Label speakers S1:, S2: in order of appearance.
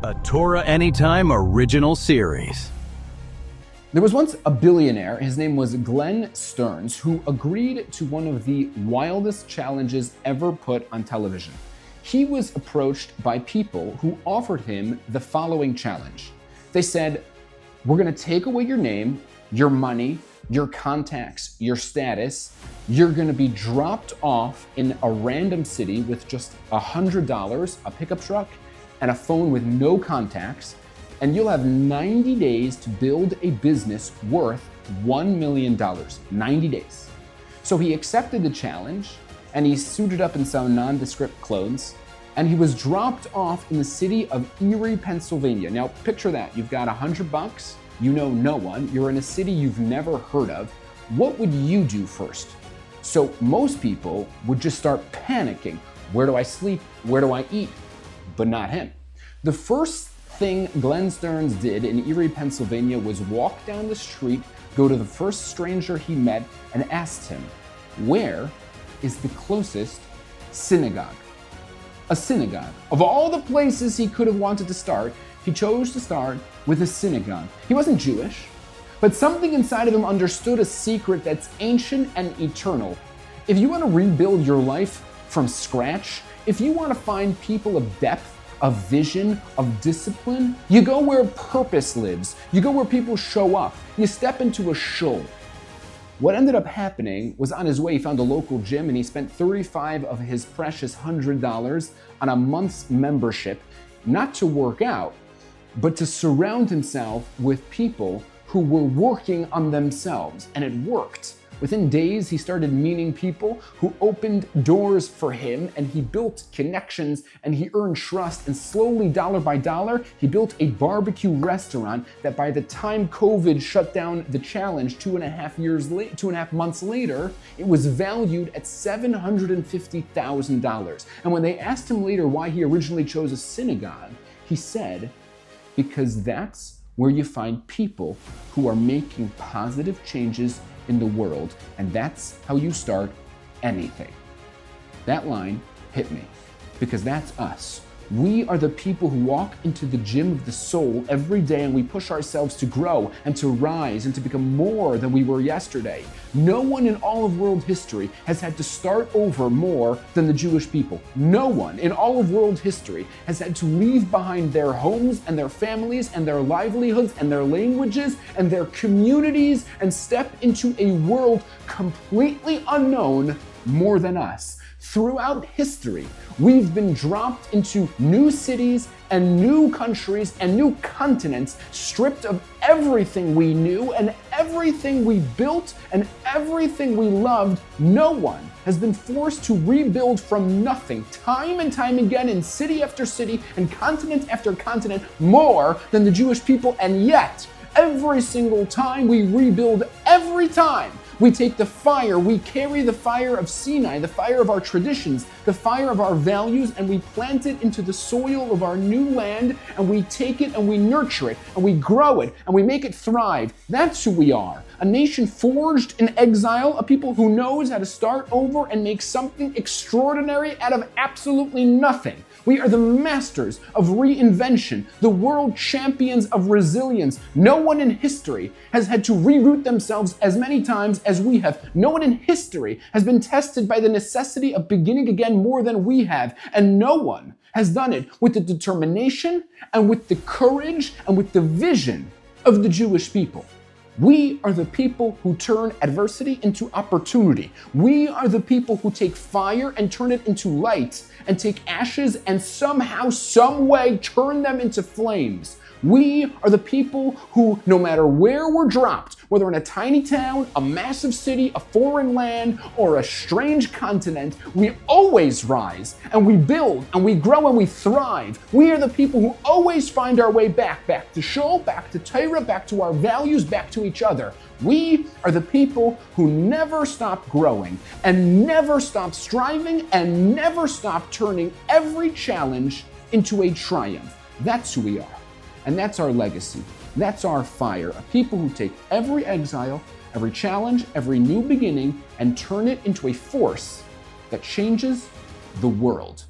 S1: a Torah Anytime original series.
S2: There was once a billionaire, his name was Glenn Stearns, who agreed to one of the wildest challenges ever put on television. He was approached by people who offered him the following challenge. They said, we're gonna take away your name, your money, your contacts, your status. You're gonna be dropped off in a random city with just $100, a pickup truck, and a phone with no contacts, and you'll have 90 days to build a business worth $1 million, 90 days. So he accepted the challenge, and he suited up in some nondescript clothes, and he was dropped off in the city of Erie, Pennsylvania. Now picture that, you've got $100, you know no one, you're in a city you've never heard of. What would you do first? So most people would just start panicking. Where do I sleep? Where do I eat? But not him. The first thing Glenn Stearns did in Erie, Pennsylvania was walk down the street, go to the first stranger he met, and asked him, where is the closest synagogue? A synagogue. Of all the places he could have wanted to start, he chose to start with a synagogue. He wasn't Jewish, but something inside of him understood a secret that's ancient and eternal. If you want to rebuild your life from scratch, if you want to find people of depth, of vision, of discipline, you go where purpose lives. You go where people show up. You step into a shul. What ended up happening was on his way, he found a local gym and he spent 35 of his precious $100 on a month's membership, not to work out, but to surround himself with people who were working on themselves. And it worked. Within days, he started meeting people who opened doors for him, and he built connections and he earned trust, and slowly, dollar by dollar, he built a barbecue restaurant that by the time COVID shut down the challenge 2.5 months later, it was valued at $750,000. And when they asked him later why he originally chose a synagogue, he said, because that's where you find people who are making positive changes in the world, and that's how you start anything. That line hit me, because that's us. We are the people who walk into the gym of the soul every day, and we push ourselves to grow and to rise and to become more than we were yesterday. No one in all of world history has had to start over more than the Jewish people. No one in all of world history has had to leave behind their homes and their families and their livelihoods and their languages and their communities and step into a world completely unknown more than us. Throughout history, we've been dropped into new cities and new countries and new continents, stripped of everything we knew and everything we built and everything we loved. No one has been forced to rebuild from nothing, time and time again, in city after city and continent after continent, more than the Jewish people. And yet, every single time we rebuild, every time, we take the fire, we carry the fire of Sinai, the fire of our traditions, the fire of our values, and we plant it into the soil of our new land, and we take it and we nurture it, and we grow it, and we make it thrive. That's who we are. A nation forged in exile, a people who knows how to start over and make something extraordinary out of absolutely nothing. We are the masters of reinvention, the world champions of resilience. No one in history has had to reroute themselves as many times as we have. No one in history has been tested by the necessity of beginning again more than we have. And no one has done it with the determination and with the courage and with the vision of the Jewish people. We are the people who turn adversity into opportunity. We are the people who take fire and turn it into light, and take ashes and somehow, some way turn them into flames. We are the people who, no matter where we're dropped, whether in a tiny town, a massive city, a foreign land, or a strange continent, we always rise and we build and we grow and we thrive. We are the people who always find our way back to shul, back to Torah, back to our values, back to each other. We are the people who never stop growing and never stop striving and never stop turning every challenge into a triumph. That's who we are. And that's our legacy. That's our fire. A people who take every exile, every challenge, every new beginning, and turn it into a force that changes the world.